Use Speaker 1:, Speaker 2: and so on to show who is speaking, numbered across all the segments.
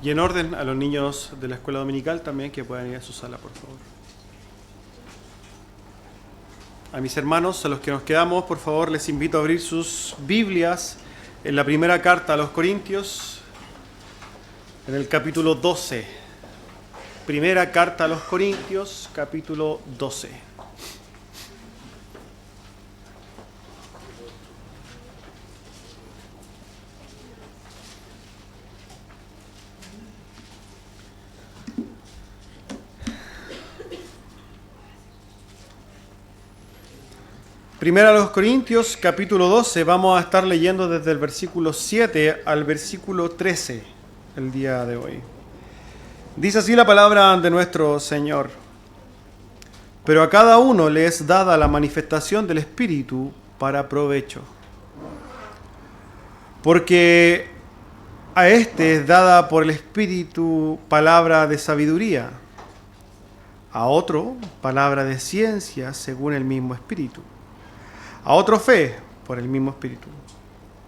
Speaker 1: Y en orden a los niños de la escuela dominical también que puedan ir a su sala, por favor. A mis hermanos, a los que nos quedamos, por favor, les invito a abrir sus Biblias en la primera carta a los Corintios, en el capítulo 12. Primera carta a los Corintios, capítulo 12. Primera a los Corintios, capítulo 12, vamos a estar leyendo desde el versículo 7 al versículo 13 el día de hoy. Dice así la palabra de nuestro Señor. Pero a cada uno le es dada la manifestación del Espíritu para provecho. Porque a este es dada por el Espíritu palabra de sabiduría, a otro palabra de ciencia según el mismo Espíritu, a otro fe por el mismo Espíritu,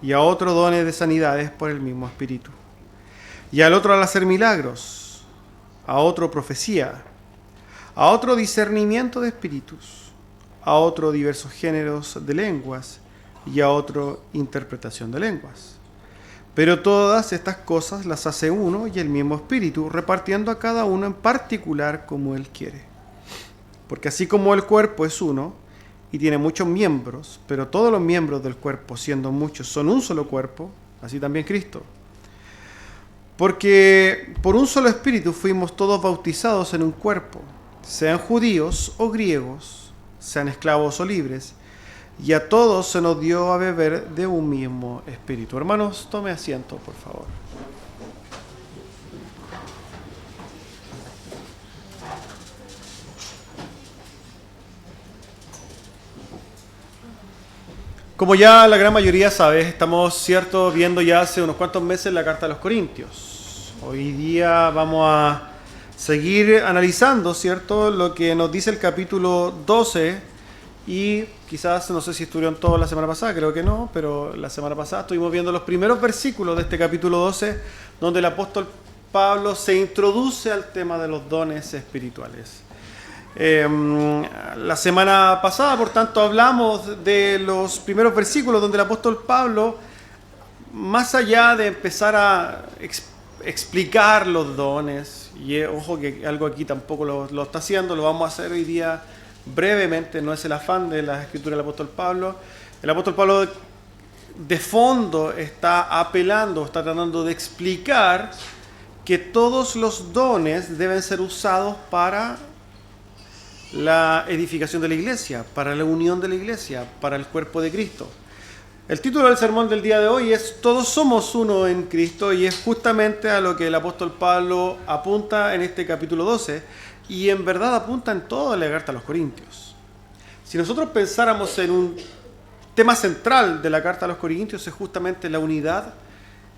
Speaker 1: y a otro dones de sanidades por el mismo Espíritu, y al otro al hacer milagros, a otro profecía, a otro discernimiento de espíritus, a otro diversos géneros de lenguas, y a otro interpretación de lenguas. Pero todas estas cosas las hace uno y el mismo Espíritu, repartiendo a cada uno en particular como Él quiere. Porque así como el cuerpo es uno, y tiene muchos miembros, pero todos los miembros del cuerpo, siendo muchos, son un solo cuerpo, así también Cristo. Porque por un solo Espíritu fuimos todos bautizados en un cuerpo, sean judíos o griegos, sean esclavos o libres, y a todos se nos dio a beber de un mismo Espíritu. Hermanos, tome asiento, por favor. Como ya la gran mayoría sabe, estamos viendo ya hace unos cuantos meses la carta a los Corintios. Hoy día vamos a seguir analizando, ¿cierto?, lo que nos dice el capítulo 12 y quizás, no sé si estuvieron todos la semana pasada, creo que no, pero la semana pasada estuvimos viendo los primeros versículos de este capítulo 12, donde el apóstol Pablo se introduce al tema de los dones espirituales. La semana pasada, por tanto, hablamos de los primeros versículos donde el apóstol Pablo, más allá de empezar a explicar los dones, y ojo que algo aquí tampoco lo está haciendo, lo vamos a hacer hoy día brevemente, no es el afán de la escritura del apóstol Pablo. El apóstol Pablo de fondo está apelando, está tratando de explicar que todos los dones deben ser usados para la edificación de la iglesia, para la unión de la iglesia, para el cuerpo de Cristo. El título del sermón del día de hoy es Todos somos uno en Cristo, y es justamente a lo que el apóstol Pablo apunta en este capítulo 12 y en verdad apunta en toda la carta a los Corintios. Si nosotros pensáramos en un tema central de la carta a los Corintios, es justamente la unidad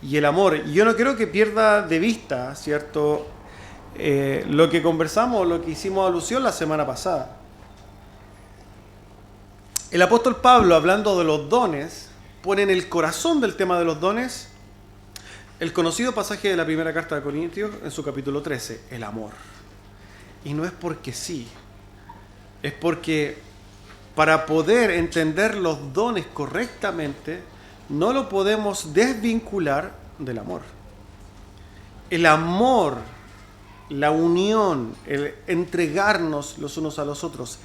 Speaker 1: y el amor. Y yo no quiero que pierda de vista, ¿cierto?, lo que conversamos, lo que hicimos alusión la semana pasada. El apóstol Pablo, hablando de los dones, pone en el corazón del tema de los dones el conocido pasaje de la primera carta de Corintios en su capítulo 13, el amor. Y no es porque sí, es porque para poder entender los dones correctamente, no lo podemos desvincular del amor. El amor, la unión, el entregarnos los unos a los otros,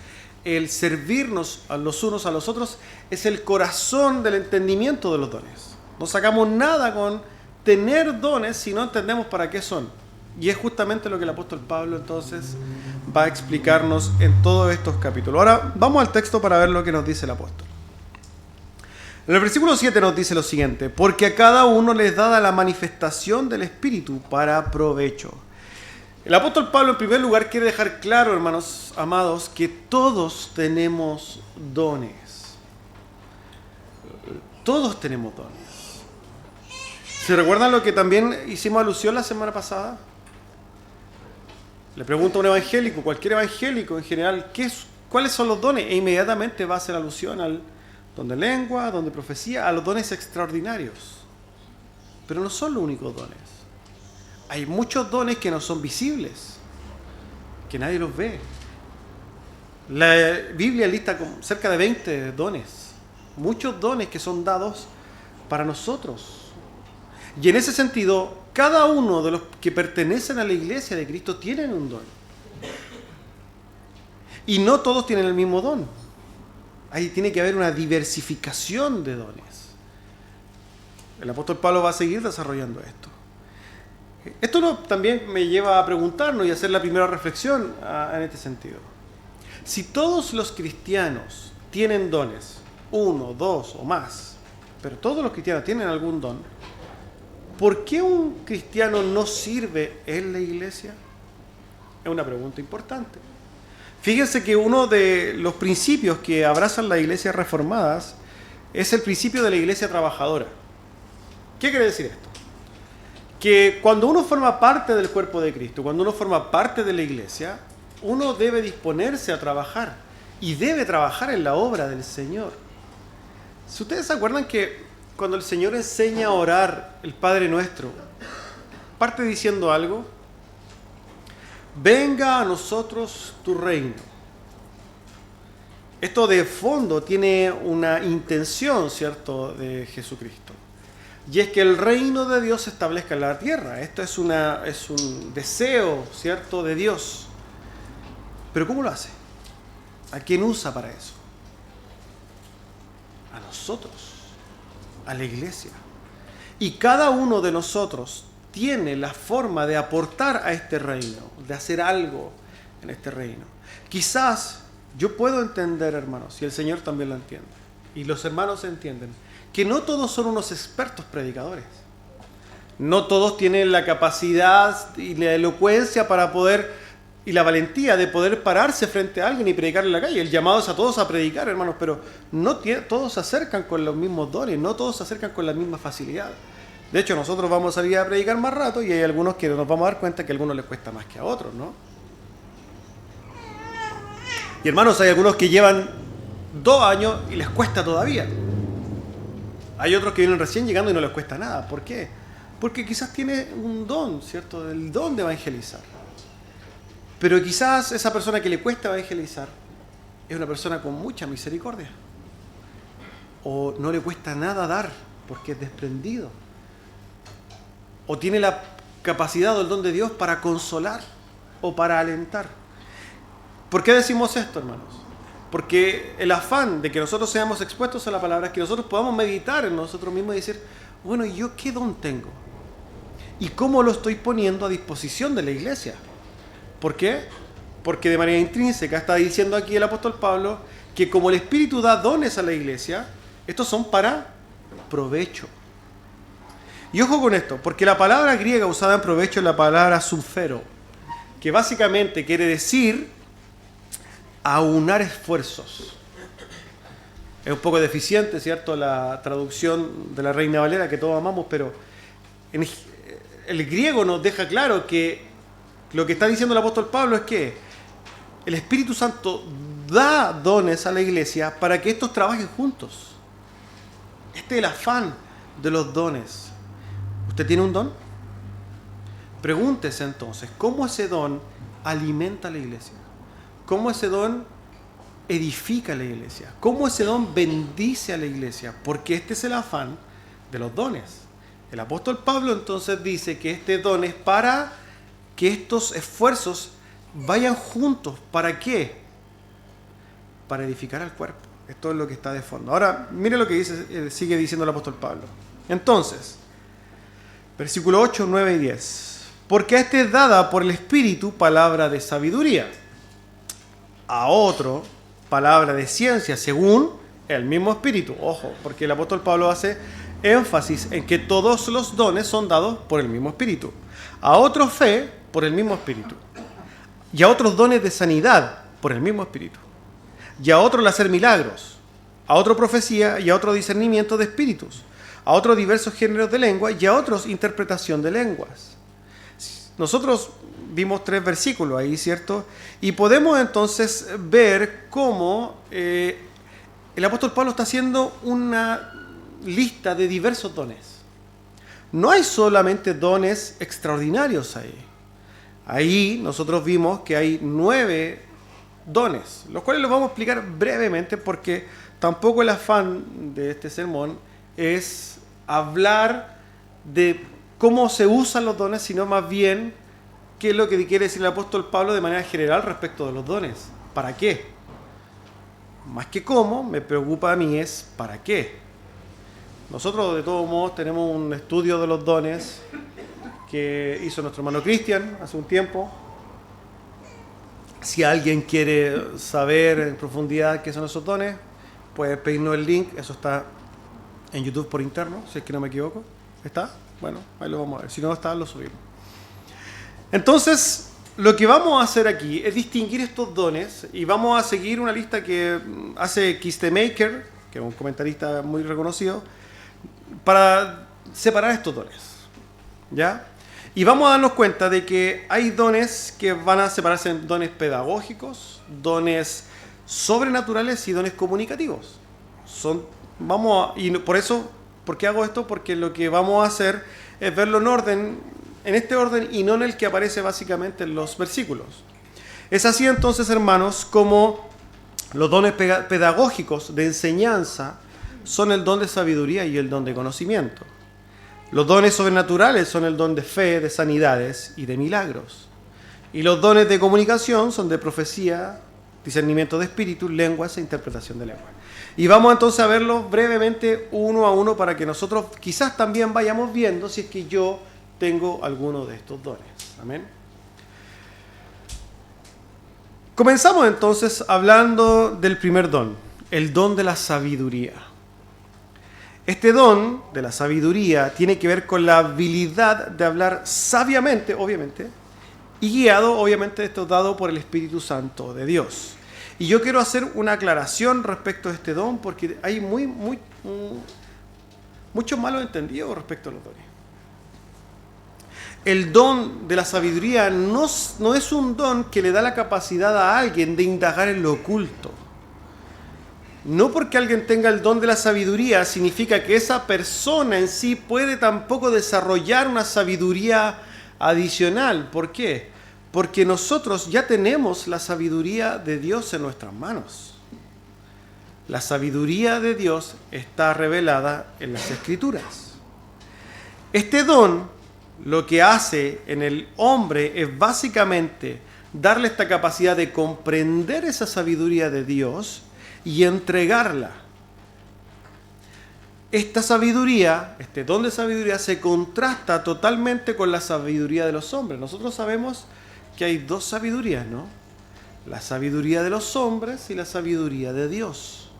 Speaker 1: el servirnos a los unos a los otros, es el corazón del entendimiento de los dones. No sacamos nada con tener dones si no entendemos para qué son. Y es justamente lo que el apóstol Pablo entonces va a explicarnos en todos estos capítulos. Ahora vamos al texto para ver lo que nos dice el apóstol. En el versículo 7 nos dice lo siguiente: porque a cada uno les dada la manifestación del Espíritu para provecho. El apóstol Pablo, en primer lugar, quiere dejar claro, hermanos amados, que todos tenemos dones. Todos tenemos dones. ¿Se recuerdan lo que también hicimos alusión la semana pasada? Le pregunto a un evangélico, cualquier evangélico en general, ¿cuáles son los dones? E inmediatamente va a hacer alusión al don de lengua, don de profecía, a los dones extraordinarios. Pero no son los únicos dones. Hay muchos dones que no son visibles, que nadie los ve. La Biblia lista cerca de 20 dones, muchos dones que son dados para nosotros. Y en ese sentido, cada uno de los que pertenecen a la iglesia de Cristo tienen un don. Y no todos tienen el mismo don. Ahí tiene que haber una diversificación de dones. El apóstol Pablo va a seguir desarrollando esto. Esto también me lleva a preguntarnos y a hacer la primera reflexión en este sentido. Si todos los cristianos tienen dones, 1, 2 o más, pero todos los cristianos tienen algún don, ¿por qué un cristiano no sirve en la iglesia? Es una pregunta importante. Fíjense que uno de los principios que abrazan las iglesias reformadas es el principio de la iglesia trabajadora. ¿Qué quiere decir esto? Que cuando uno forma parte del cuerpo de Cristo, cuando uno forma parte de la iglesia, uno debe disponerse a trabajar y debe trabajar en la obra del Señor. Si ustedes se acuerdan que cuando el Señor enseña a orar el Padre Nuestro, parte diciendo algo: venga a nosotros tu reino. Esto de fondo tiene una intención, ¿cierto?, de Jesucristo. Y es que el reino de Dios se establezca en la tierra. Esto es un deseo, ¿cierto?, de Dios. Pero ¿cómo lo hace? ¿A quién usa para eso? A nosotros, a la iglesia. Y cada uno de nosotros tiene la forma de aportar a este reino, de hacer algo en este reino. Quizás yo puedo entender, hermanos, y el Señor también lo entiende, y los hermanos entienden, que no todos son unos expertos predicadores. No todos tienen la capacidad y la elocuencia para poder, y la valentía de poder pararse frente a alguien y predicar en la calle. El llamado es a todos a predicar, hermanos, pero no todos se acercan con los mismos dones, no todos se acercan con la misma facilidad. De hecho, nosotros vamos a salir a predicar más rato y hay algunos que nos vamos a dar cuenta que a algunos les cuesta más que a otros, ¿no? Y hermanos, hay algunos que llevan 2 años y les cuesta todavía. Hay otros que vienen recién llegando y no les cuesta nada. ¿Por qué? Porque quizás tiene un don, ¿cierto? El don de evangelizar. Pero quizás esa persona que le cuesta evangelizar es una persona con mucha misericordia. O no le cuesta nada dar porque es desprendido. O tiene la capacidad o el don de Dios para consolar o para alentar. ¿Por qué decimos esto, hermanos? Porque el afán de que nosotros seamos expuestos a la palabra es que nosotros podamos meditar en nosotros mismos y decir, bueno, ¿yo qué don tengo? ¿Y cómo lo estoy poniendo a disposición de la iglesia? ¿Por qué? Porque de manera intrínseca está diciendo aquí el apóstol Pablo que como el Espíritu da dones a la iglesia, estos son para provecho. Y ojo con esto, porque la palabra griega usada en provecho es la palabra sumfero, que básicamente quiere decir aunar esfuerzos. Es un poco deficiente, ¿cierto?, la traducción de la Reina Valera que todos amamos, pero el griego nos deja claro que lo que está diciendo el apóstol Pablo es que el Espíritu Santo da dones a la iglesia para que estos trabajen juntos. Este es el afán de los dones. ¿Usted tiene un don? Pregúntese entonces, ¿cómo ese don alimenta a la iglesia? ¿Cómo ese don edifica a la iglesia? ¿Cómo ese don bendice a la iglesia? Porque este es el afán de los dones. El apóstol Pablo entonces dice que este don es para que estos esfuerzos vayan juntos. ¿Para qué? Para edificar al cuerpo. Esto es lo que está de fondo. Ahora, mire lo que dice, sigue diciendo el apóstol Pablo. Entonces, versículo 8, 9 y 10. Porque a este es dada por el Espíritu palabra de sabiduría, a otro palabra de ciencia según el mismo Espíritu. Ojo, porque el apóstol Pablo hace énfasis en que todos los dones son dados por el mismo Espíritu. A otro fe por el mismo Espíritu. Y a otros dones de sanidad por el mismo Espíritu. Y a otro el hacer milagros. A otro profecía y a otro discernimiento de espíritus. A otros diversos géneros de lengua y a otros interpretación de lenguas. Nosotros vimos 3 versículos ahí, ¿cierto? Y podemos entonces ver cómo el apóstol Pablo está haciendo una lista de diversos dones. no hay solamente dones extraordinarios ahí. Ahí nosotros vimos que hay 9 dones, los cuales los vamos a explicar brevemente porque tampoco el afán de este sermón es hablar de cómo se usan los dones, sino más bien qué es lo que quiere decir el apóstol Pablo de manera general respecto de los dones. ¿Para qué? Más que cómo, me preocupa a mí es ¿para qué? Nosotros de todos modos tenemos un estudio de los dones que hizo nuestro hermano Cristian hace un tiempo. Si alguien quiere saber en profundidad qué son esos dones, puede pedirnos el link, eso está en YouTube por interno, si es que no me equivoco. ¿Está? Bueno, ahí lo vamos a ver. Si no está, lo subimos. Entonces, lo que vamos a hacer aquí es distinguir estos dones y vamos a seguir una lista que hace Keith Maker, que es un comentarista muy reconocido, para separar estos dones. ¿Ya? Y vamos a darnos cuenta de que hay dones que van a separarse en dones pedagógicos, dones sobrenaturales y dones comunicativos. Y por eso, ¿por qué hago esto? Porque lo que vamos a hacer es verlo en este orden y no en el que aparece básicamente en los versículos. Es así entonces, hermanos, como los dones pedagógicos de enseñanza son el don de sabiduría y el don de conocimiento. Los dones sobrenaturales son el don de fe, de sanidades y de milagros. Y los dones de comunicación son de profecía, discernimiento de espíritu, lenguas e interpretación de lenguas. Y vamos entonces a verlos brevemente uno a uno para que nosotros quizás también vayamos viendo si es que yo tengo alguno de estos dones. Amén. Comenzamos entonces hablando del primer don, el don de la sabiduría. Este don de la sabiduría tiene que ver con la habilidad de hablar sabiamente, obviamente, y guiado, obviamente, esto dado por el Espíritu Santo de Dios. Y yo quiero hacer una aclaración respecto a este don porque hay muchos malos entendidos respecto a los dones. El don de la sabiduría no es un don que le da la capacidad a alguien de indagar en lo oculto. No porque alguien tenga el don de la sabiduría significa que esa persona en sí puede tampoco desarrollar una sabiduría adicional. ¿Por qué? Porque nosotros ya tenemos la sabiduría de Dios en nuestras manos. La sabiduría de Dios está revelada en las Escrituras. Este don lo que hace en el hombre es básicamente darle esta capacidad de comprender esa sabiduría de Dios y entregarla. Esta sabiduría, este don de sabiduría, se contrasta totalmente con la sabiduría de los hombres. Nosotros sabemos que hay dos sabidurías, ¿no? La sabiduría de los hombres y la sabiduría de Dios.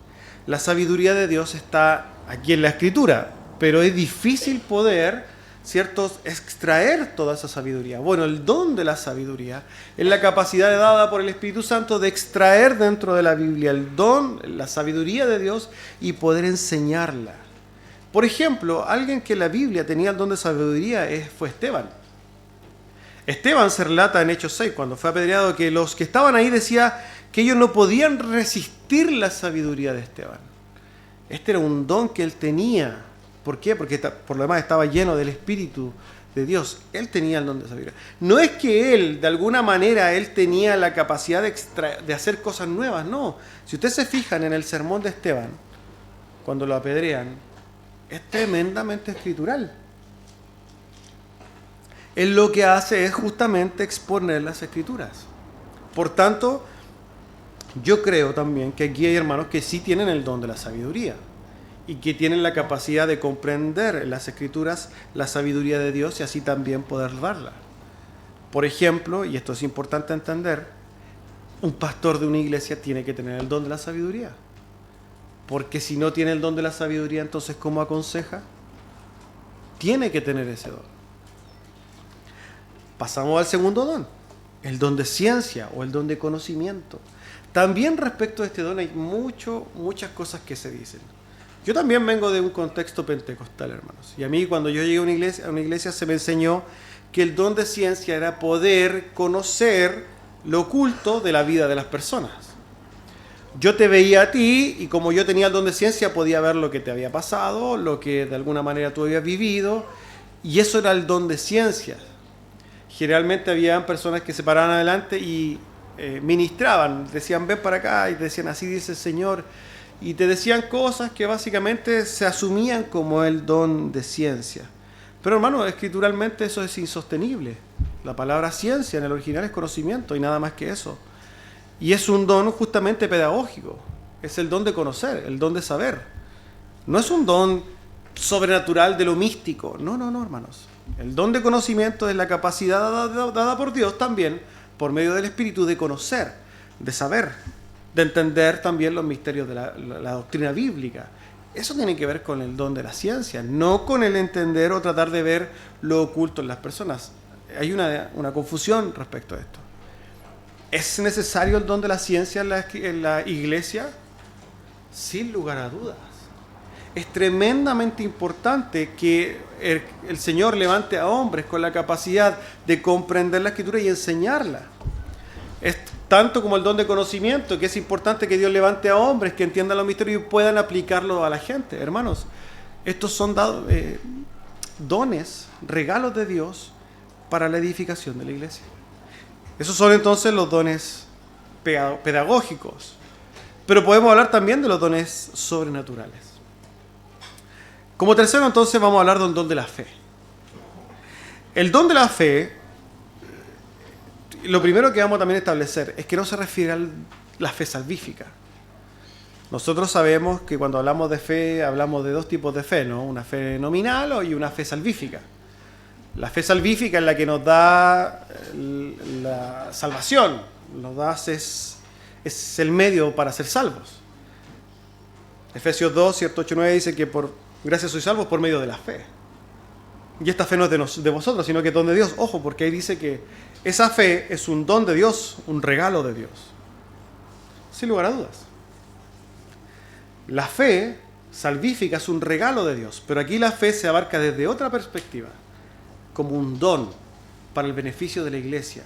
Speaker 1: La sabiduría de Dios está aquí en la Escritura, pero es difícil poder, ¿cierto?, extraer toda esa sabiduría. Bueno, el don de la sabiduría es la capacidad dada por el Espíritu Santo de extraer dentro de la Biblia el don, la sabiduría de Dios y poder enseñarla. Por ejemplo, alguien que en la Biblia tenía el don de sabiduría fue Esteban. Esteban se relata en Hechos 6, cuando fue apedreado, que los que estaban ahí decía que ellos no podían resistir la sabiduría de Esteban. Este era un don que él tenía. ¿Por qué? Porque por lo demás estaba lleno del Espíritu de Dios. Él tenía el don de sabiduría. No es que él, de alguna manera, él tenía la capacidad de hacer cosas nuevas, no. Si ustedes se fijan en el sermón de Esteban, cuando lo apedrean, es tremendamente escritural. Él lo que hace es justamente exponer las Escrituras. Por tanto, yo creo también que aquí hay hermanos que sí tienen el don de la sabiduría y que tienen la capacidad de comprender en las Escrituras la sabiduría de Dios y así también poder darla. Por ejemplo, y esto es importante entender, un pastor de una iglesia tiene que tener el don de la sabiduría. Porque si no tiene el don de la sabiduría, entonces ¿cómo aconseja? Tiene que tener ese don. Pasamos al segundo don, el don de ciencia o el don de conocimiento. También respecto a este don hay muchas cosas que se dicen. Yo también vengo de un contexto pentecostal, hermanos. Y a mí cuando yo llegué a una iglesia se me enseñó que el don de ciencia era poder conocer lo oculto de la vida de las personas. Yo te veía a ti y como yo tenía el don de ciencia podía ver lo que te había pasado, lo que de alguna manera tú habías vivido Y eso era el don de ciencia. Generalmente había personas que se paraban adelante y ministraban, decían ven para acá y decían así dice el Señor, y te decían cosas que básicamente se asumían como el don de ciencia. Pero hermano, escrituralmente eso es insostenible. La palabra ciencia en el original es conocimiento y nada más que eso. Y es un don justamente pedagógico, es el don de conocer, el don de saber. No es un don sobrenatural de lo místico, no, hermanos. El don de conocimiento es la capacidad dada por Dios también, por medio del Espíritu, de conocer, de saber, de entender también los misterios de la doctrina bíblica. Eso tiene que ver con el don de la ciencia, no con el entender o tratar de ver lo oculto en las personas. Hay una confusión respecto a esto. ¿Es necesario el don de la ciencia en la iglesia? Sin lugar a dudas. Es tremendamente importante que el Señor levante a hombres con la capacidad de comprender la Escritura y enseñarla. Es tanto como el don de conocimiento, que es importante que Dios levante a hombres que entiendan los misterios y puedan aplicarlo a la gente. Hermanos, estos son dones, regalos de Dios para la edificación de la iglesia. Esos son entonces los dones pedagógicos. Pero podemos hablar también de los dones sobrenaturales. Como tercero, entonces, vamos a hablar del don de la fe. El don de la fe, lo primero que vamos también a establecer es que no se refiere a la fe salvífica. Nosotros sabemos que cuando hablamos de fe, hablamos de dos tipos de fe, ¿no? Una fe nominal y una fe salvífica. La fe salvífica es la que nos da la salvación, es el medio para ser salvos. Efesios 2, cierto, 8, 9 dice que por gracia sois salvos por medio de la fe. Y esta fe no es de vosotros, sino que es don de Dios. Ojo, porque ahí dice que esa fe es un don de Dios, un regalo de Dios. Sin lugar a dudas. La fe salvífica es un regalo de Dios, pero aquí la fe se abarca desde otra perspectiva, como un don para el beneficio de la iglesia.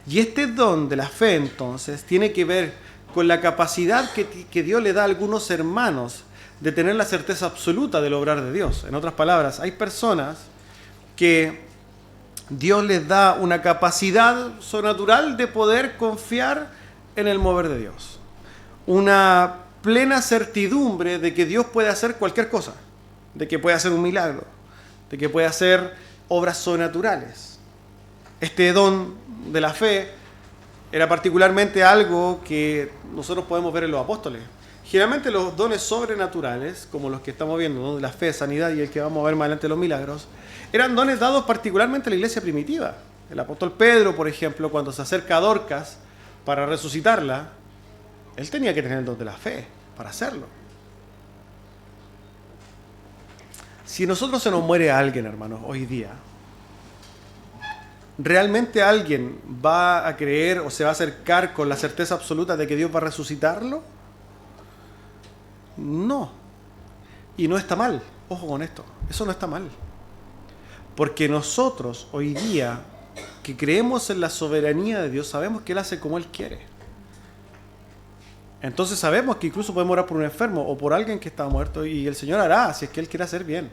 Speaker 1: Y este don de la fe, entonces, tiene que ver con la capacidad que Dios le da a algunos hermanos de tener la certeza absoluta del obrar de Dios. En otras palabras, hay personas que Dios les da una capacidad sobrenatural de poder confiar en el mover de Dios. Una plena certidumbre de que Dios puede hacer cualquier cosa, de que puede hacer un milagro, de que puede hacer obras sobrenaturales. Este don de la fe era particularmente algo que nosotros podemos ver en los apóstoles. Generalmente los dones sobrenaturales, como los que estamos viendo, ¿no? De la fe, sanidad y el que vamos a ver más adelante, los milagros, eran dones dados particularmente a la iglesia primitiva. El apóstol Pedro, por ejemplo, cuando se acerca a Dorcas para resucitarla, él tenía que tener el don de la fe para hacerlo. Si a nosotros se nos muere alguien, hermanos, hoy día, ¿realmente alguien va a creer o se va a acercar con la certeza absoluta de que Dios va a resucitarlo? No. Y no está mal. Ojo con esto. Eso no está mal. Porque nosotros hoy día, que creemos en la soberanía de Dios, sabemos que Él hace como Él quiere. Entonces sabemos que incluso podemos orar por un enfermo o por alguien que está muerto y el Señor hará si es que Él quiere hacer bien.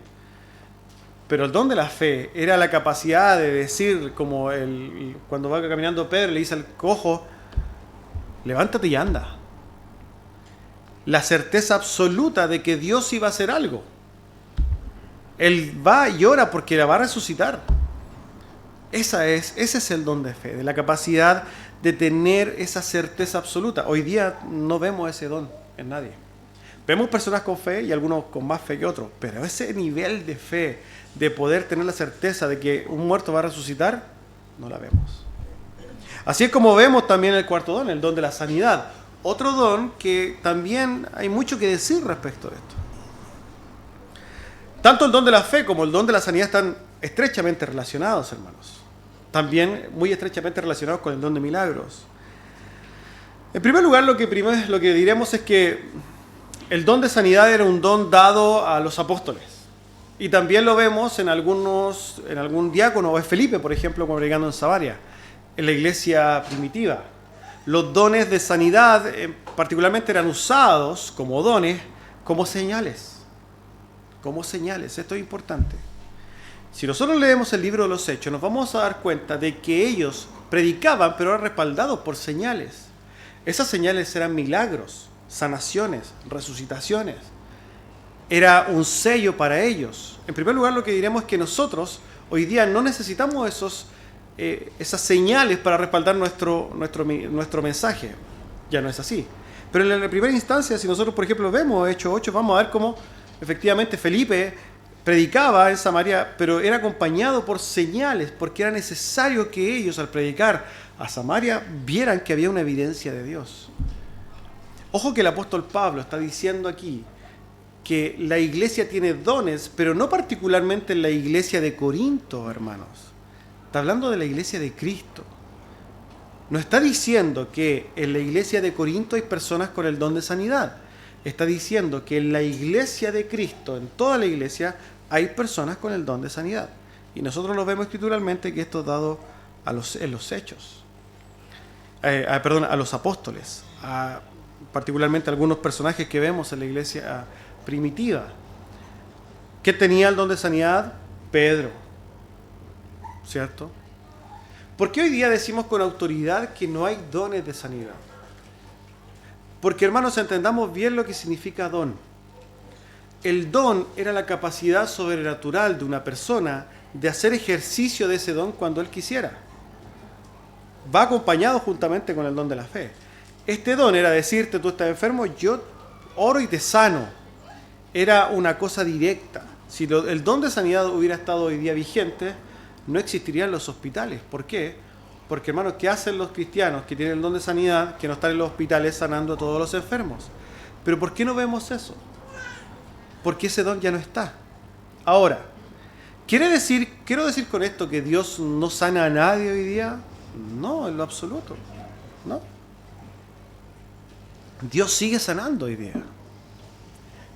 Speaker 1: Pero el don de la fe era la capacidad de decir, como cuando va caminando Pedro le dice al cojo, levántate y anda. La certeza absoluta de que Dios iba a hacer algo. Él va y ora porque la va a resucitar. Ese es el don de fe, de la capacidad de tener esa certeza absoluta. Hoy día no vemos ese don en nadie. Vemos personas con fe y algunos con más fe que otros, pero ese nivel de fe, de poder tener la certeza de que un muerto va a resucitar, no la vemos. Así es como vemos también el cuarto don, el don de la sanidad. Otro don que también hay mucho que decir respecto de esto. Tanto el don de la fe como el don de la sanidad están estrechamente relacionados, hermanos. También muy estrechamente relacionados con el don de milagros. En primer lugar, lo que diremos es que el don de sanidad era un don dado a los apóstoles. Y también lo vemos en algún diácono, o es Felipe, por ejemplo, congregando en Samaria, en la iglesia primitiva. Los dones de sanidad particularmente eran usados como dones, como señales. Como señales, esto es importante. Si nosotros leemos el libro de los Hechos, nos vamos a dar cuenta de que ellos predicaban, pero eran respaldados por señales. Esas señales eran milagros, sanaciones, resucitaciones. Era un sello para ellos. En primer lugar, lo que diremos es que nosotros hoy día no necesitamos esas señales para respaldar nuestro mensaje. Ya no es así. Pero en la primera instancia, si nosotros, por ejemplo, vemos Hechos 8, vamos a ver cómo efectivamente Felipe predicaba en Samaria, pero era acompañado por señales, porque era necesario que ellos, al predicar a Samaria, vieran que había una evidencia de Dios. Ojo que el apóstol Pablo está diciendo aquí que la iglesia tiene dones, pero no particularmente en la iglesia de Corinto, hermanos. Está hablando de la iglesia de Cristo. No está diciendo que en la iglesia de Corinto hay personas con el don de sanidad. Está diciendo que en la iglesia de Cristo, en toda la iglesia, hay personas con el don de sanidad. Y nosotros lo vemos escrituralmente que esto es dado en los hechos. A los apóstoles. Particularmente algunos personajes que vemos en la iglesia primitiva. ¿Qué tenía el don de sanidad? Pedro. ¿Cierto? ¿Por qué hoy día decimos con autoridad que no hay dones de sanidad? Porque, hermanos, entendamos bien lo que significa don. El don era la capacidad sobrenatural de una persona de hacer ejercicio de ese don cuando él quisiera. Va acompañado juntamente con el don de la fe. Este don era decirte, tú estás enfermo, yo oro y te sano. Era una cosa directa. Si el don de sanidad hubiera estado hoy día vigente, no existirían los hospitales. ¿Por qué? Porque, hermanos, ¿qué hacen los cristianos que tienen el don de sanidad, que no están en los hospitales sanando a todos los enfermos? ¿Pero por qué no vemos eso? Porque ese don ya no está. Ahora, quiero decir con esto que Dios no sana a nadie hoy día? No, en lo absoluto. No. Dios sigue sanando hoy día.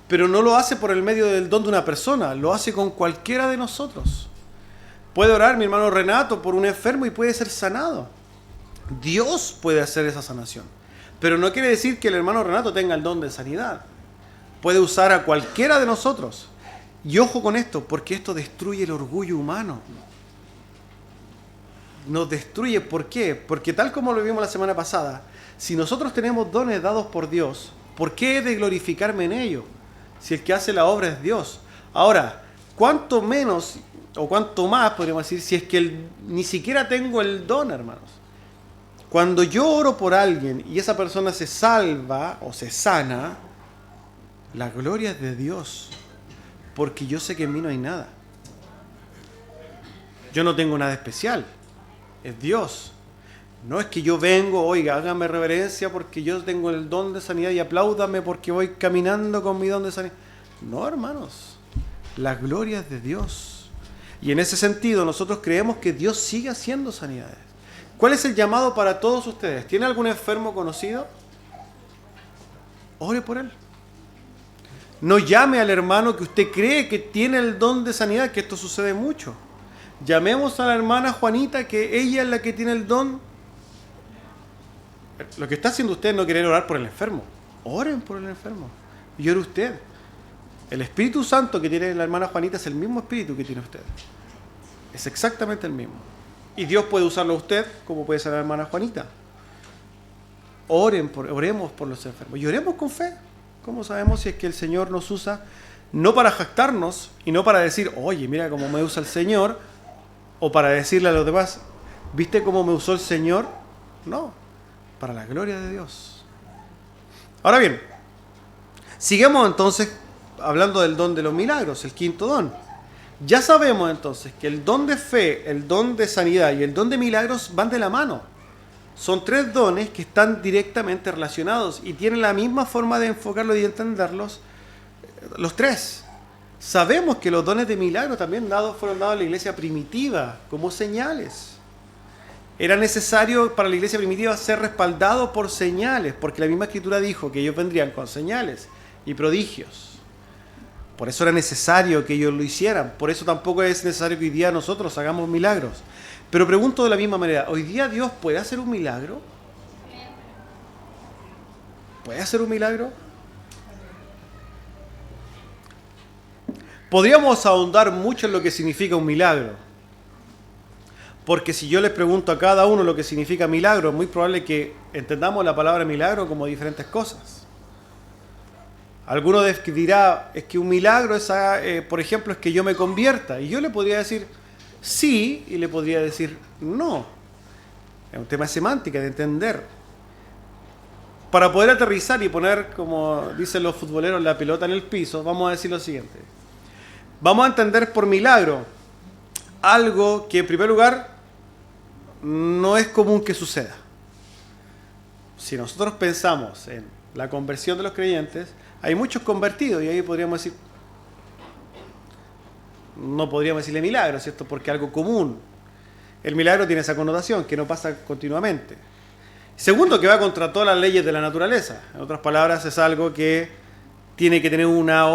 Speaker 1: Pero no lo hace por el medio del don de una persona, lo hace con cualquiera de nosotros. Puede orar mi hermano Renato por un enfermo y puede ser sanado. Dios puede hacer esa sanación. Pero no quiere decir que el hermano Renato tenga el don de sanidad. Puede usar a cualquiera de nosotros. Y ojo con esto, porque esto destruye el orgullo humano. Nos destruye, ¿por qué? Porque tal como lo vimos la semana pasada, si nosotros tenemos dones dados por Dios, ¿por qué he de glorificarme en ello? Si el que hace la obra es Dios. Ahora, ¿cuánto menos o cuánto más podríamos decir si es que ni siquiera tengo el don, hermanos? Cuando yo oro por alguien y esa persona se salva o se sana, la gloria es de Dios, porque yo sé que en mí no hay nada. Yo no tengo nada especial, es Dios. No es que yo vengo, oiga, hágame reverencia porque yo tengo el don de sanidad y apláudame porque voy caminando con mi don de sanidad. No, hermanos, la gloria es de Dios. Y en ese sentido nosotros creemos que Dios sigue haciendo sanidades. ¿Cuál es el llamado para todos ustedes? ¿Tiene algún enfermo conocido? Ore por él. No llame al hermano que usted cree que tiene el don de sanidad, que esto sucede mucho. Llamemos a la hermana Juanita, que ella es la que tiene el don. Lo que está haciendo usted es no querer orar por el enfermo. Oren por el enfermo. Y ore usted. El Espíritu Santo que tiene la hermana Juanita es el mismo Espíritu que tiene usted. Es exactamente el mismo. Y Dios puede usarlo a usted como puede ser la hermana Juanita. Oremos por los enfermos. Y oremos con fe. ¿Cómo sabemos si es que el Señor nos usa? No para jactarnos y no para decir, oye, mira cómo me usa el Señor. O para decirle a los demás, ¿viste cómo me usó el Señor? No, para la gloria de Dios. Ahora bien, sigamos entonces hablando del don de los milagros, el quinto don. Ya sabemos entonces que el don de fe, el don de sanidad y el don de milagros van de la mano. Son tres dones que están directamente relacionados y tienen la misma forma de enfocarlos y entenderlos los tres. Sabemos que los dones de milagros también fueron dados a la iglesia primitiva como señales. Era necesario para la iglesia primitiva ser respaldado por señales, porque la misma Escritura dijo que ellos vendrían con señales y prodigios. Por eso era necesario que ellos lo hicieran. Por eso tampoco es necesario que hoy día nosotros hagamos milagros. Pero pregunto de la misma manera, ¿hoy día Dios puede hacer un milagro? ¿Puede hacer un milagro? Podríamos ahondar mucho en lo que significa un milagro. Porque si yo les pregunto a cada uno lo que significa milagro, es muy probable que entendamos la palabra milagro como diferentes cosas. Alguno dirá, es que un milagro es, por ejemplo, es que yo me convierta. Y yo le podría decir sí y le podría decir no. Es un tema de semántica, de entender. Para poder aterrizar y poner, como dicen los futboleros, la pelota en el piso, vamos a decir lo siguiente. Vamos a entender por milagro algo que en primer lugar no es común que suceda. Si nosotros pensamos en la conversión de los creyentes, hay muchos convertidos y ahí podríamos decir, no podríamos decirle milagro, ¿cierto? Porque es algo común. El milagro tiene esa connotación, que no pasa continuamente. Segundo, que va contra todas las leyes de la naturaleza. En otras palabras, es algo que tiene que tener una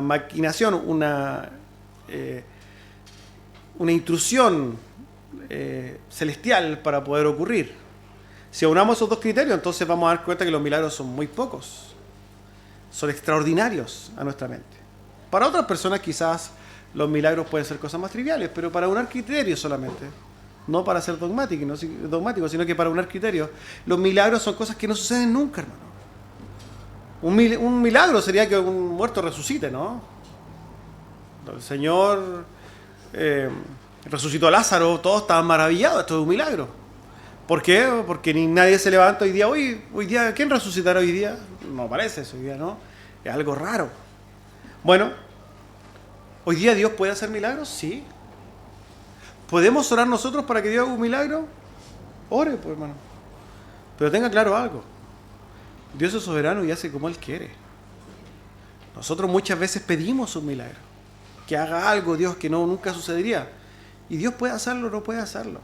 Speaker 1: maquinación, una intrusión celestial para poder ocurrir. Si aunamos esos dos criterios, entonces vamos a dar cuenta que los milagros son muy pocos. Son extraordinarios a nuestra mente. Para otras personas quizás los milagros pueden ser cosas más triviales, pero para unar criterios solamente. No para ser dogmático, sino que para unar criterios. Los milagros son cosas que no suceden nunca, hermano. Un milagro sería que un muerto resucite, ¿no? El Señor resucitó a Lázaro, todos estaban maravillados, esto es un milagro. ¿Por qué? Porque ni nadie se levanta hoy día, ¿quién resucitará hoy día? No parece eso hoy día, ¿no? Es algo raro. Bueno, ¿hoy día Dios puede hacer milagros? Sí. ¿Podemos orar nosotros para que Dios haga un milagro? Ore, pues, hermano. Pero tenga claro algo. Dios es soberano y hace como Él quiere. Nosotros muchas veces pedimos un milagro. Que haga algo Dios que nunca sucedería. Y Dios puede hacerlo o no puede hacerlo.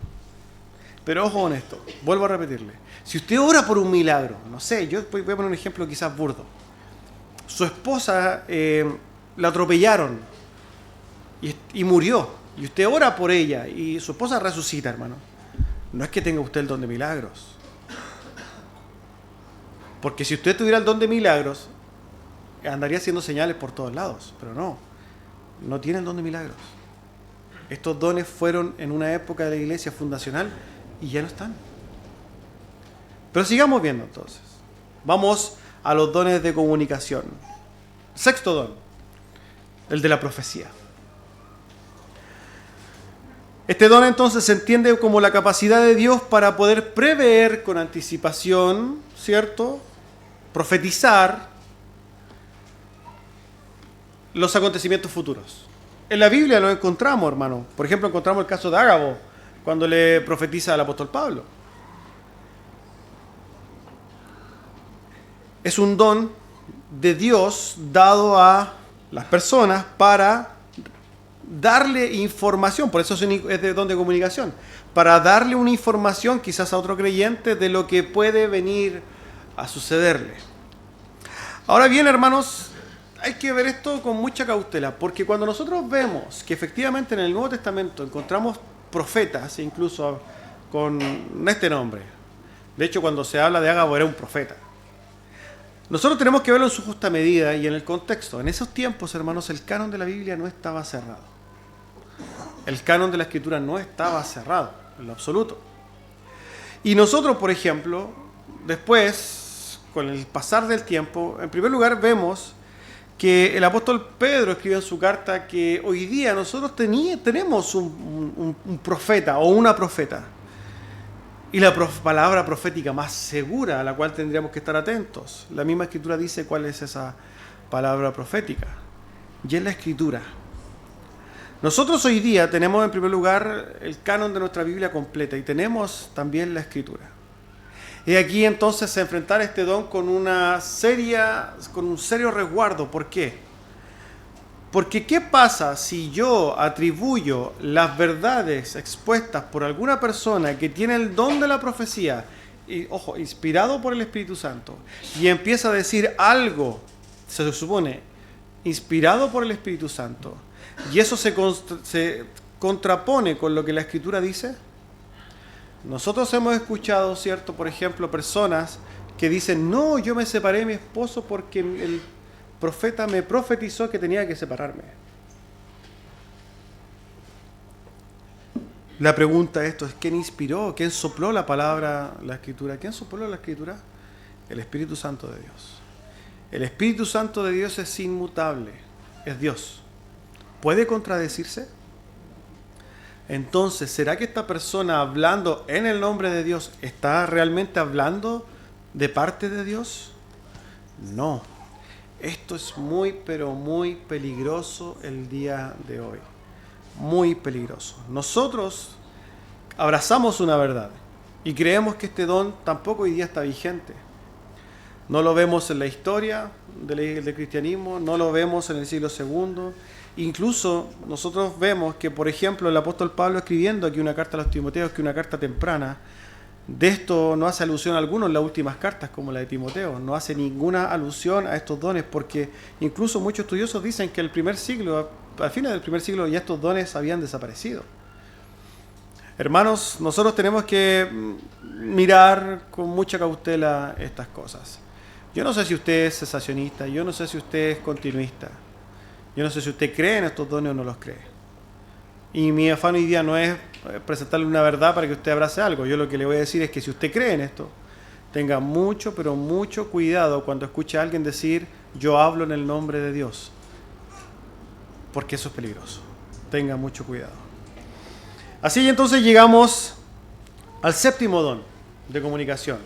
Speaker 1: Pero ojo con esto, vuelvo a repetirle. Si usted ora por un milagro, no sé, yo voy a poner un ejemplo quizás burdo. Su esposa la atropellaron y murió. Y usted ora por ella y su esposa resucita, hermano. No es que tenga usted el don de milagros. Porque si usted tuviera el don de milagros, andaría haciendo señales por todos lados. Pero no tiene el don de milagros. Estos dones fueron en una época de la iglesia fundacional y ya no están. Pero sigamos viendo entonces. Vamos a los dones de comunicación. Sexto don, el de la profecía. Este don entonces se entiende como la capacidad de Dios para poder prever con anticipación, ¿cierto? Profetizar los acontecimientos futuros. En la Biblia lo encontramos, hermano. Por ejemplo, encontramos el caso de Ágabo, cuando le profetiza al apóstol Pablo. Es un don de Dios dado a las personas para darle información, por eso es de don de comunicación, para darle una información quizás a otro creyente de lo que puede venir a sucederle. Ahora bien, hermanos, hay que ver esto con mucha cautela, porque cuando nosotros vemos que efectivamente en el Nuevo Testamento encontramos profetas, incluso con este nombre, de hecho cuando se habla de Ágabo era un profeta, nosotros tenemos que verlo en su justa medida y en el contexto. En esos tiempos, hermanos, el canon de la Biblia no estaba cerrado. El canon de la Escritura no estaba cerrado, en lo absoluto. Y nosotros, por ejemplo, después, con el pasar del tiempo, en primer lugar vemos que el apóstol Pedro escribe en su carta que hoy día nosotros tenemos un profeta o una profeta. Y la palabra profética más segura a la cual tendríamos que estar atentos. La misma Escritura dice cuál es esa palabra profética. Y es la Escritura. Nosotros hoy día tenemos en primer lugar el canon de nuestra Biblia completa y tenemos también la Escritura. Y aquí entonces enfrentar este don con un serio resguardo. ¿Por qué? Porque ¿qué pasa si yo atribuyo las verdades expuestas por alguna persona que tiene el don de la profecía, y, ojo, inspirado por el Espíritu Santo, y empieza a decir algo, se supone, inspirado por el Espíritu Santo, y eso se contrapone con lo que la Escritura dice? Nosotros hemos escuchado, ¿cierto? Por ejemplo, personas que dicen, no, yo me separé de mi esposo porque profeta me profetizó que tenía que separarme. La pregunta esto es, ¿quién inspiró? ¿Quién sopló la palabra, la escritura? ¿Quién sopló la escritura? El Espíritu Santo de Dios. El Espíritu Santo de Dios es inmutable, es Dios. ¿Puede contradecirse? Entonces, ¿será que esta persona hablando en el nombre de Dios está realmente hablando de parte de Dios? No. Esto es muy, pero muy peligroso el día de hoy. Muy peligroso. Nosotros abrazamos una verdad y creemos que este don tampoco hoy día está vigente. No lo vemos en la historia del cristianismo, no lo vemos en el siglo II. Incluso nosotros vemos que, por ejemplo, el apóstol Pablo escribiendo aquí una carta a los Timoteos, que es una carta temprana, de esto no hace alusión alguno en las últimas cartas, como la de Timoteo. No hace ninguna alusión a estos dones, porque incluso muchos estudiosos dicen que el primer siglo, a fines del primer siglo, ya estos dones habían desaparecido. Hermanos, nosotros tenemos que mirar con mucha cautela estas cosas. Yo no sé si usted es cesacionista, yo no sé si usted es continuista, yo no sé si usted cree en estos dones o no los cree. Y mi afán hoy día no es presentarle una verdad para que usted abrace algo. Yo lo que le voy a decir es que si usted cree en esto, tenga mucho, pero mucho cuidado cuando escuche a alguien decir, yo hablo en el nombre de Dios. Porque eso es peligroso. Tenga mucho cuidado. Así entonces llegamos al séptimo don de comunicación.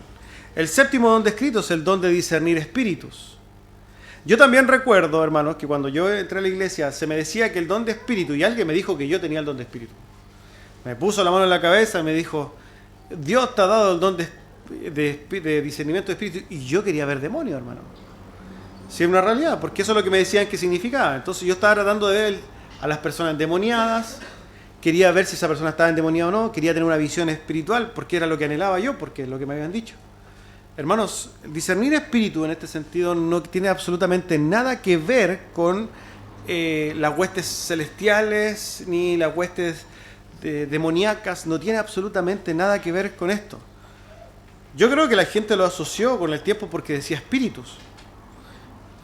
Speaker 1: El séptimo don descrito es el don de discernir espíritus. Yo también recuerdo, hermanos, que cuando yo entré a la iglesia se me decía que el don de espíritu, y alguien me dijo que yo tenía el don de espíritu. Me puso la mano en la cabeza y me dijo, Dios te ha dado el don de discernimiento de espíritu, y yo quería ver demonios, hermano. Sí, es una realidad, porque eso es lo que me decían que significaba. Entonces yo estaba tratando de ver a las personas endemoniadas, quería ver si esa persona estaba endemoniada o no, quería tener una visión espiritual, porque era lo que anhelaba yo, porque es lo que me habían dicho. Hermanos, discernir espíritu en este sentido no tiene absolutamente nada que ver con las huestes celestiales ni las huestes demoníacas, no tiene absolutamente nada que ver con esto. Yo creo que la gente lo asoció con el tiempo porque decía espíritus.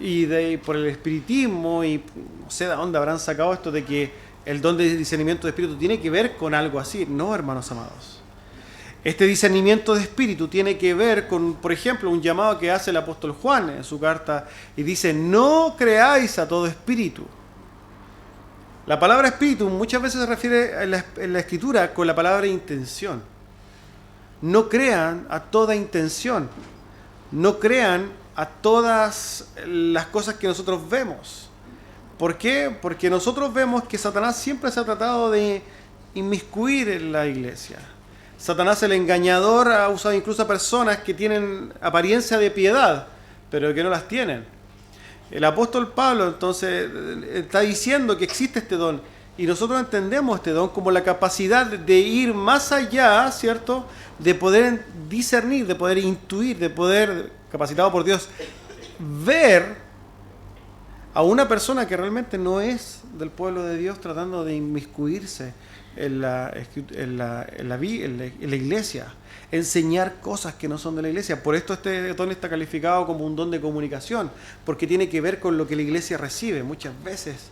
Speaker 1: Y por el espiritismo, y no sé de dónde habrán sacado esto de que el don de discernimiento de espíritu tiene que ver con algo así. No, hermanos amados. Este discernimiento de espíritu tiene que ver con, por ejemplo, un llamado que hace el apóstol Juan en su carta y dice, no creáis a todo espíritu. La palabra espíritu muchas veces se refiere en la escritura con la palabra intención. No crean a toda intención. No crean a todas las cosas que nosotros vemos. ¿Por qué? Porque nosotros vemos que Satanás siempre se ha tratado de inmiscuir en la iglesia. Satanás, el engañador, ha usado incluso a personas que tienen apariencia de piedad, pero que no las tienen. El apóstol Pablo entonces está diciendo que existe este don, y nosotros entendemos este don como la capacidad de ir más allá, ¿cierto? De poder discernir, de poder intuir, de poder, capacitado por Dios, ver a una persona que realmente no es del pueblo de Dios tratando de inmiscuirse en la iglesia, enseñar cosas que no son de la iglesia. Por esto este don está calificado como un don de comunicación, porque tiene que ver con lo que la iglesia recibe. Muchas veces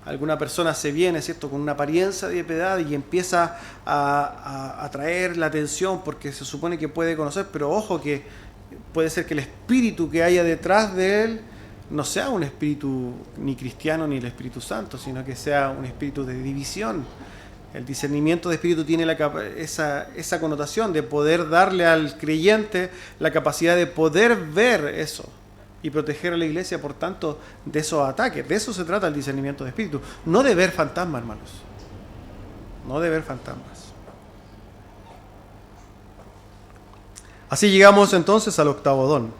Speaker 1: alguna persona se viene, ¿cierto?, con una apariencia de piedad y empieza a atraer la atención porque se supone que puede conocer, pero ojo que puede ser que el espíritu que haya detrás de él no sea un espíritu ni cristiano ni el Espíritu Santo, sino que sea un espíritu de división. El discernimiento de espíritu tiene esa connotación de poder darle al creyente la capacidad de poder ver eso y proteger a la iglesia, por tanto, de esos ataques. De eso se trata el discernimiento de espíritu. No de ver fantasmas, hermanos. No de ver fantasmas. Así llegamos entonces al octavo don.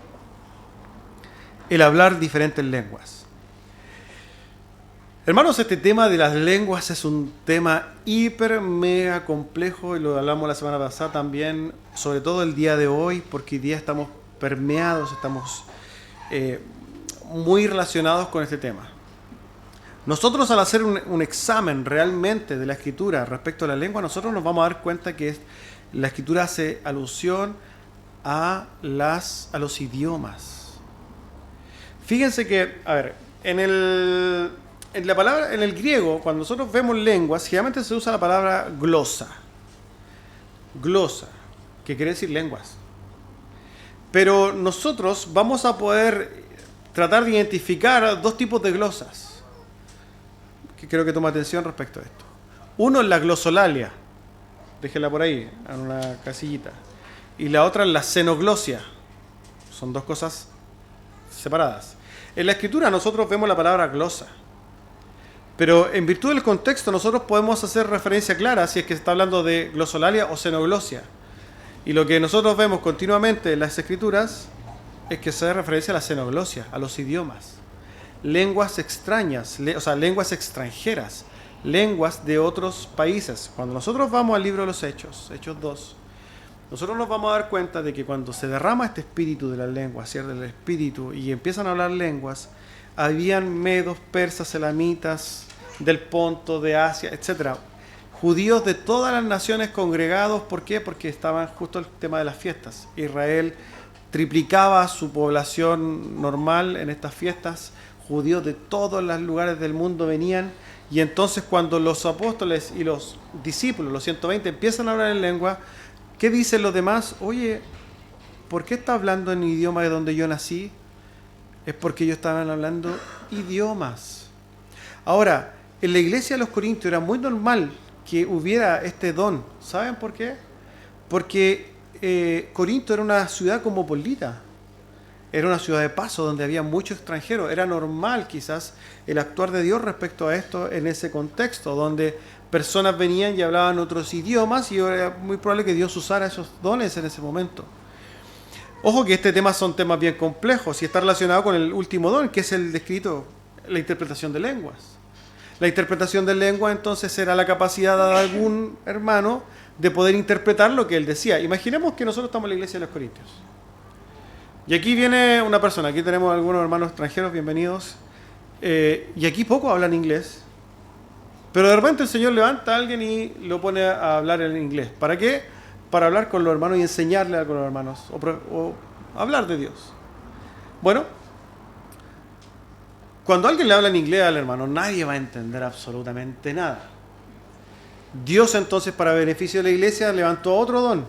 Speaker 1: El hablar diferentes lenguas. Hermanos, este tema de las lenguas es un tema hiper, mega complejo, y lo hablamos la semana pasada también, sobre todo el día de hoy, porque hoy día estamos permeados, estamos muy relacionados con este tema. Nosotros, al hacer un examen realmente de la Escritura respecto a la lengua, nosotros nos vamos a dar cuenta que la Escritura hace alusión a los idiomas. Fíjense que, En la palabra, en el griego, cuando nosotros vemos lenguas, generalmente se usa la palabra glosa. Glosa, que quiere decir lenguas. Pero nosotros vamos a poder tratar de identificar dos tipos de glosas, que creo que toma atención respecto a esto. Uno es la glosolalia, déjela por ahí, en una casillita. Y la otra es la xenoglosia. Son dos cosas separadas. En la escritura nosotros vemos la palabra glosa, pero en virtud del contexto nosotros podemos hacer referencia clara si es que se está hablando de glosolalia o xenoglosia. Y lo que nosotros vemos continuamente en las escrituras es que se hace referencia a la xenoglosia, a los idiomas, lenguas extrañas, o sea, lenguas extranjeras, lenguas de otros países. Cuando nosotros vamos al libro de los Hechos, Hechos 2, nosotros nos vamos a dar cuenta de que cuando se derrama este espíritu de las lenguas, ¿cierto? El espíritu, y empiezan a hablar lenguas, habían medos, persas, elamitas, del Ponto, de Asia, etc. Judíos de todas las naciones congregados. ¿Por qué? Porque estaban justo el tema de las fiestas. Israel triplicaba su población normal en estas fiestas. Judíos de todos los lugares del mundo venían. Y entonces cuando los apóstoles y los discípulos, los 120, empiezan a hablar en lengua, ¿qué dicen los demás? Oye, ¿por qué está hablando en idioma de donde yo nací? Es porque ellos estaban hablando idiomas. Ahora, en la iglesia de los Corintios era muy normal que hubiera este don. ¿Saben por qué? Porque Corinto era una ciudad cosmopolita. Era una ciudad de paso donde había muchos extranjeros. Era normal quizás el actuar de Dios respecto a esto en ese contexto, donde personas venían y hablaban otros idiomas y era muy probable que Dios usara esos dones en ese momento. Ojo que este tema son temas bien complejos y está relacionado con el último don, que es el descrito, la interpretación de lenguas. La interpretación de lengua entonces era la capacidad de algún hermano de poder interpretar lo que él decía. Imaginemos que nosotros estamos en la iglesia de los Corintios. Y aquí viene una persona, aquí tenemos algunos hermanos extranjeros, bienvenidos, y aquí pocos hablan inglés, pero de repente el Señor levanta a alguien y lo pone a hablar en inglés. ¿Para qué? Para hablar con los hermanos y enseñarle a los hermanos, o hablar de Dios. Bueno, cuando alguien le habla en inglés al hermano, nadie va a entender absolutamente nada. Dios entonces, para beneficio de la iglesia, levantó otro don,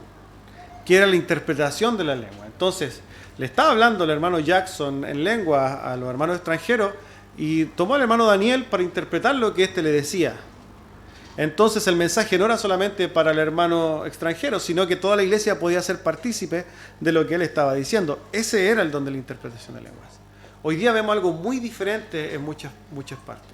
Speaker 1: que era la interpretación de la lengua. Entonces, le estaba hablando el hermano Jackson en lengua a los hermanos extranjeros y tomó al hermano Daniel para interpretar lo que éste le decía. Entonces el mensaje no era solamente para el hermano extranjero, sino que toda la iglesia podía ser partícipe de lo que él estaba diciendo. Ese era el don de la interpretación de lenguas. Hoy día vemos algo muy diferente en muchas partes.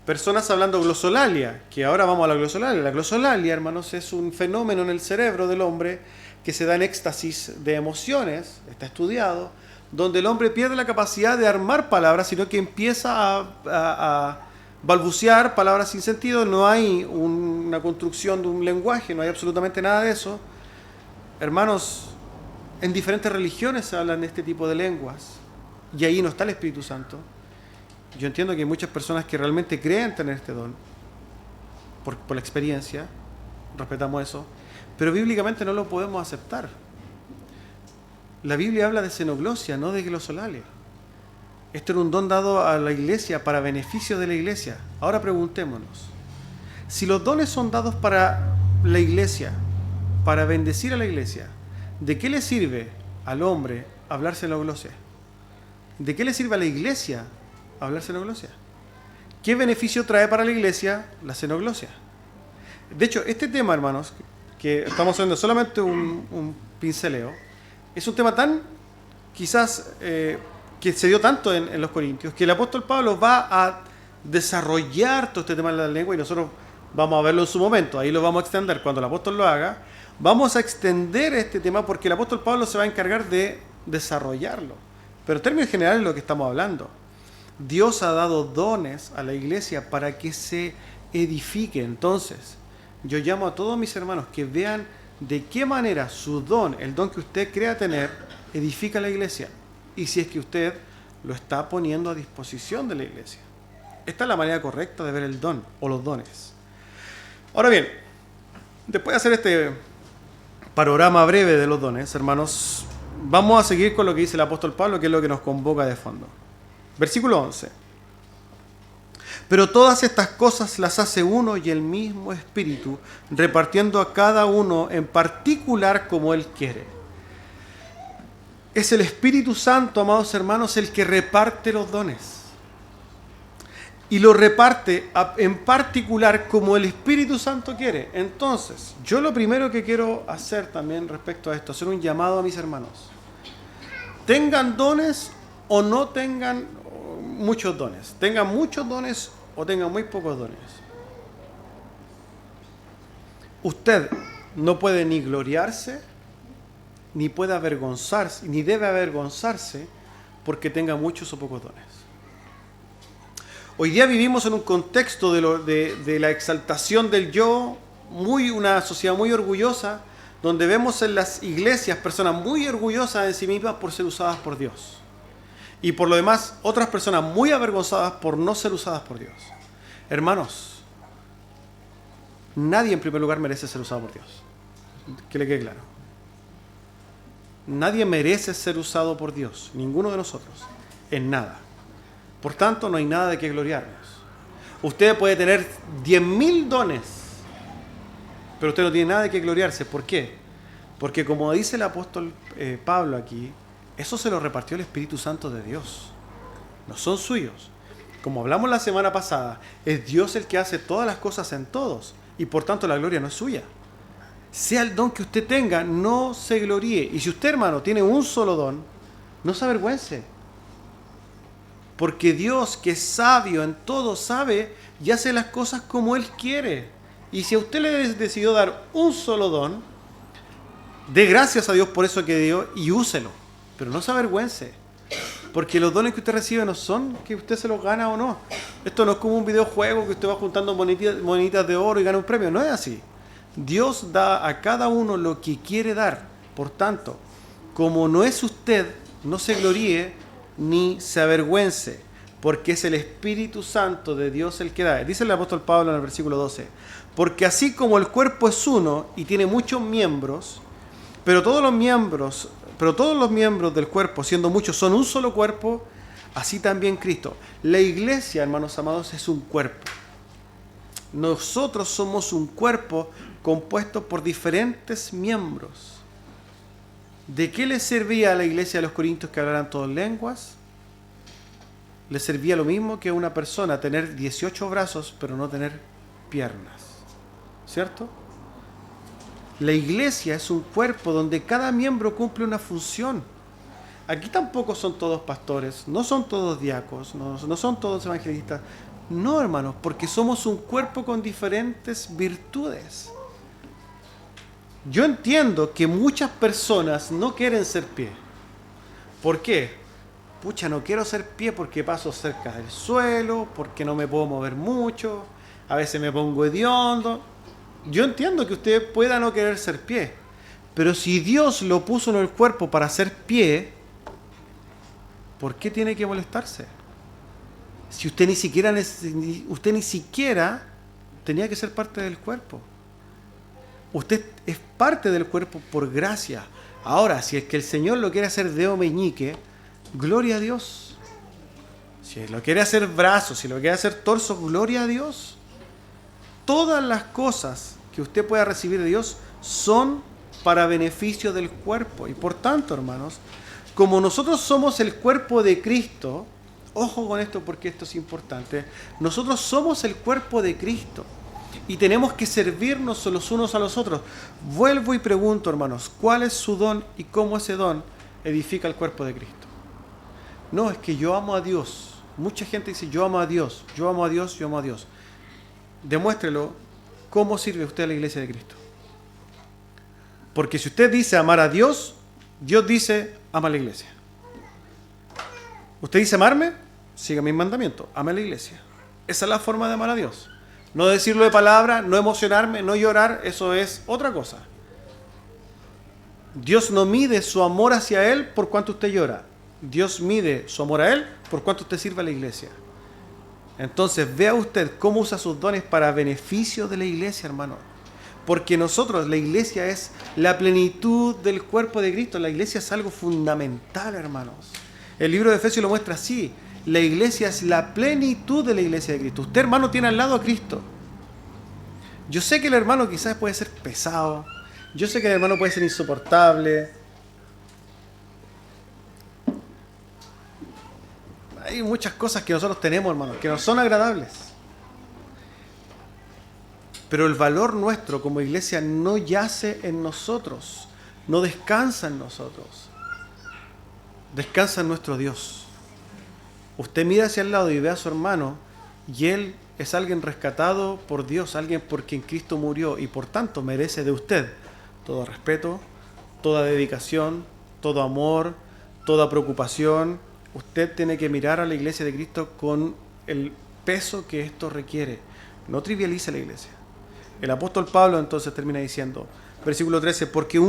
Speaker 1: Personas hablando glosolalia, que ahora vamos a la glosolalia. La glosolalia, hermanos, es un fenómeno en el cerebro del hombre que se da en éxtasis de emociones, está estudiado, donde el hombre pierde la capacidad de armar palabras, sino que empieza a balbucear palabras sin sentido. No hay una construcción de un lenguaje, no hay absolutamente nada de eso. Hermanos, en diferentes religiones se hablan este tipo de lenguas, y ahí no está el Espíritu Santo. Yo entiendo que hay muchas personas que realmente creen tener este don, por la experiencia, respetamos eso, pero bíblicamente no lo podemos aceptar. La Biblia habla de xenoglosia, no de glosolalia. Esto era un don dado a la iglesia para beneficio de la iglesia. Ahora preguntémonos, si los dones son dados para la iglesia, para bendecir a la iglesia, ¿de qué le sirve al hombre hablar xenoglosia? ¿De qué le sirve a la iglesia hablar xenoglosia? ¿Qué beneficio trae para la iglesia la xenoglosia? De hecho, este tema, hermanos, que estamos haciendo solamente un pinceleo, es un tema tan, quizás, que se dio tanto en los Corintios, que el apóstol Pablo va a desarrollar todo este tema de la lengua y nosotros vamos a verlo en su momento, ahí lo vamos a extender cuando el apóstol lo haga. Vamos a extender este tema porque el apóstol Pablo se va a encargar de desarrollarlo. Pero en términos generales es lo que estamos hablando. Dios ha dado dones a la iglesia para que se edifique. Entonces, yo llamo a todos mis hermanos que vean de qué manera su don, el don que usted crea tener, edifica la iglesia. Y si es que usted lo está poniendo a disposición de la iglesia. Esta es la manera correcta de ver el don o los dones. Ahora bien, después de hacer este panorama breve de los dones, hermanos, vamos a seguir con lo que dice el apóstol Pablo, que es lo que nos convoca de fondo. Versículo 11. Pero todas estas cosas las hace uno y el mismo Espíritu, repartiendo a cada uno en particular como Él quiere. Es el Espíritu Santo, amados hermanos, el que reparte los dones. Y lo reparte en particular como el Espíritu Santo quiere. Entonces, yo lo primero que quiero hacer también respecto a esto, hacer un llamado a mis hermanos. Tengan dones o no tengan muchos dones. Tengan muchos dones o tengan muy pocos dones. Usted no puede ni gloriarse, ni puede avergonzarse, ni debe avergonzarse porque tenga muchos o pocos dones. Hoy día vivimos en un contexto de la exaltación del yo, una sociedad muy orgullosa, donde vemos en las iglesias personas muy orgullosas de sí mismas por ser usadas por Dios. Y por lo demás, otras personas muy avergonzadas por no ser usadas por Dios. Hermanos, nadie en primer lugar merece ser usado por Dios. Que le quede claro. Nadie merece ser usado por Dios, ninguno de nosotros, en nada. Por tanto, no hay nada de qué gloriarnos. Usted puede tener 10.000 dones, pero usted no tiene nada de qué gloriarse. ¿Por qué? Porque como dice el apóstol Pablo aquí, eso se lo repartió el Espíritu Santo de Dios. No son suyos. Como hablamos la semana pasada, es Dios el que hace todas las cosas en todos, y por tanto la gloria no es suya. Sea el don que usted tenga, no se gloríe. Y si usted, hermano, tiene un solo don, no se avergüence. Porque Dios, que es sabio en todo, sabe y hace las cosas como Él quiere. Y si a usted le decidió dar un solo don, dé gracias a Dios por eso que dio y úselo. Pero no se avergüence. Porque los dones que usted recibe no son que usted se los gana o no. Esto no es como un videojuego que usted va juntando moneditas de oro y gana un premio. No es así. Dios da a cada uno lo que quiere dar. Por tanto, como no es usted, no se gloríe ni se avergüence, porque es el Espíritu Santo de Dios el que da. Dice el apóstol Pablo en el versículo 12, porque así como el cuerpo es uno y tiene muchos miembros, pero todos los miembros del cuerpo, siendo muchos, son un solo cuerpo, así también Cristo. La iglesia, hermanos amados, es un cuerpo. Nosotros somos un cuerpo compuesto por diferentes miembros. ¿De qué les servía a la iglesia de los Corintios que hablaran todas lenguas? Les servía lo mismo que a una persona tener 18 brazos, pero no tener piernas. ¿Cierto? La iglesia es un cuerpo donde cada miembro cumple una función. Aquí tampoco son todos pastores, no son todos diáconos, no son todos evangelistas. No, hermanos, porque somos un cuerpo con diferentes virtudes. Yo entiendo que muchas personas no quieren ser pie. ¿Por qué? Pucha, no quiero ser pie porque paso cerca del suelo, porque no me puedo mover mucho, a veces me pongo hediondo. Yo entiendo que usted pueda no querer ser pie, pero si Dios lo puso en el cuerpo para ser pie, ¿por qué tiene que molestarse? Si usted ni siquiera tenía que ser parte del cuerpo. Usted es parte del cuerpo por gracia. Ahora, si es que el Señor lo quiere hacer dedo meñique, gloria a Dios. Si lo quiere hacer brazo, si lo quiere hacer torso, gloria a Dios. Todas las cosas que usted pueda recibir de Dios son para beneficio del cuerpo. Y por tanto, hermanos, como nosotros somos el cuerpo de Cristo, ojo con esto porque esto es importante, nosotros somos el cuerpo de Cristo. Y tenemos que servirnos los unos a los otros. Vuelvo y pregunto, hermanos, ¿cuál es su don y cómo ese don edifica el cuerpo de Cristo? No, es que yo amo a Dios. Mucha gente dice, yo amo a Dios, yo amo a Dios, yo amo a Dios. Demuéstrelo, ¿cómo sirve usted a la iglesia de Cristo? Porque si usted dice amar a Dios, Dios dice, ama a la iglesia. Usted dice amarme, siga mis mandamientos, ama a la iglesia. Esa es la forma de amar a Dios. No decirlo de palabra, no emocionarme, no llorar, eso es otra cosa. Dios no mide su amor hacia Él por cuánto usted llora. Dios mide su amor a Él por cuánto usted sirve a la iglesia. Entonces vea usted cómo usa sus dones para beneficio de la iglesia, hermano. Porque nosotros, la iglesia es la plenitud del cuerpo de Cristo. La iglesia es algo fundamental, hermanos. El libro de Efesios lo muestra así. La iglesia es la plenitud de la iglesia de Cristo. Usted, hermano, tiene al lado a Cristo. Yo sé que el hermano quizás puede ser pesado. Yo sé que el hermano puede ser insoportable. Hay muchas cosas que nosotros tenemos, hermano, que no son agradables. Pero el valor nuestro como iglesia no yace en nosotros, no descansa en nosotros. Descansa en nuestro Dios. Usted mira hacia el lado y ve a su hermano y él es alguien rescatado por Dios, alguien por quien Cristo murió y por tanto merece de usted todo respeto, toda dedicación, todo amor, toda preocupación. Usted tiene que mirar a la iglesia de Cristo con el peso que esto requiere. No trivialice la iglesia. El apóstol Pablo entonces termina diciendo, versículo 13, porque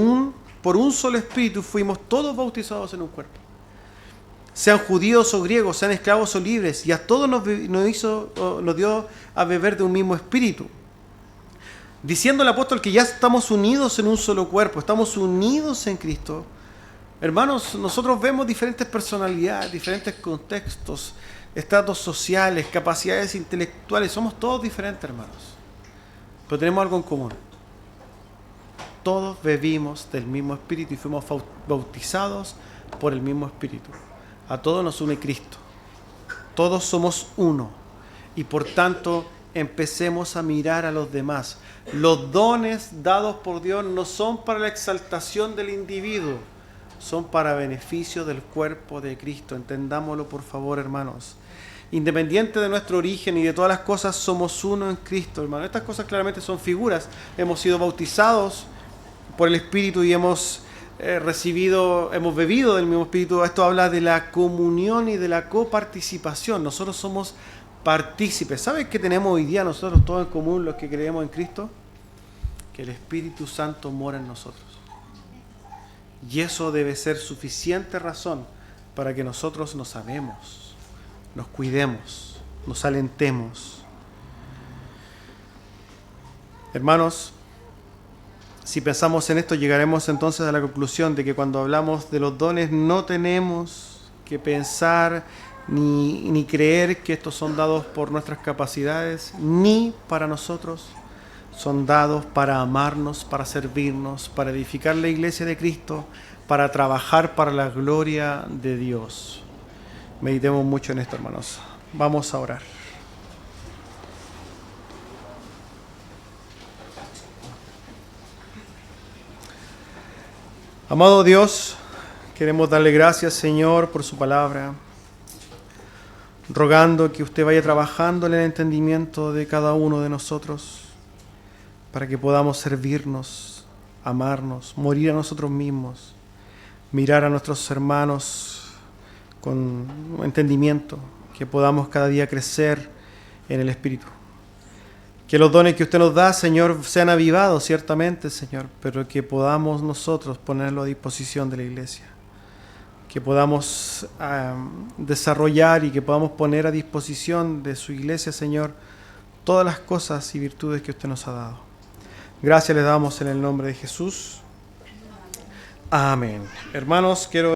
Speaker 1: por un solo espíritu fuimos todos bautizados en un cuerpo. Sean judíos o griegos, sean esclavos o libres, y a todos nos dio a beber de un mismo espíritu. Diciendo el apóstol que ya estamos unidos en un solo cuerpo, estamos unidos en Cristo. Hermanos, nosotros vemos diferentes personalidades, diferentes contextos, estratos sociales, capacidades intelectuales, somos todos diferentes, hermanos. Pero tenemos algo en común. Todos bebimos del mismo espíritu y fuimos bautizados por el mismo espíritu. A todos nos une Cristo. Todos somos uno. Y por tanto, empecemos a mirar a los demás. Los dones dados por Dios no son para la exaltación del individuo, son para beneficio del cuerpo de Cristo. Entendámoslo, por favor, hermanos. Independiente de nuestro origen y de todas las cosas, somos uno en Cristo, hermano. Estas cosas claramente son figuras. Hemos sido bautizados por el Espíritu y hemos bebido del mismo Espíritu. Esto habla de la comunión y de la coparticipación. Nosotros somos partícipes. ¿Sabes qué tenemos hoy día nosotros todos en común, los que creemos en Cristo? Que el Espíritu Santo mora en nosotros. Y eso debe ser suficiente razón para que nosotros nos amemos, nos cuidemos, nos alentemos. Hermanos, si pensamos en esto, llegaremos entonces a la conclusión de que cuando hablamos de los dones no tenemos que pensar ni creer que estos son dados por nuestras capacidades, ni para nosotros. Son dados para amarnos, para servirnos, para edificar la iglesia de Cristo, para trabajar para la gloria de Dios. Meditemos mucho en esto, hermanos. Vamos a orar. Amado Dios, queremos darle gracias, Señor, por su palabra, rogando que usted vaya trabajando en el entendimiento de cada uno de nosotros, para que podamos servirnos, amarnos, morir a nosotros mismos, mirar a nuestros hermanos con entendimiento, que podamos cada día crecer en el Espíritu. Que los dones que usted nos da, Señor, sean avivados, ciertamente, Señor, pero que podamos nosotros ponerlo a disposición de la iglesia. Que podamos desarrollar y que podamos poner a disposición de su iglesia, Señor, todas las cosas y virtudes que usted nos ha dado. Gracias les damos en el nombre de Jesús. Amén. Hermanos, quiero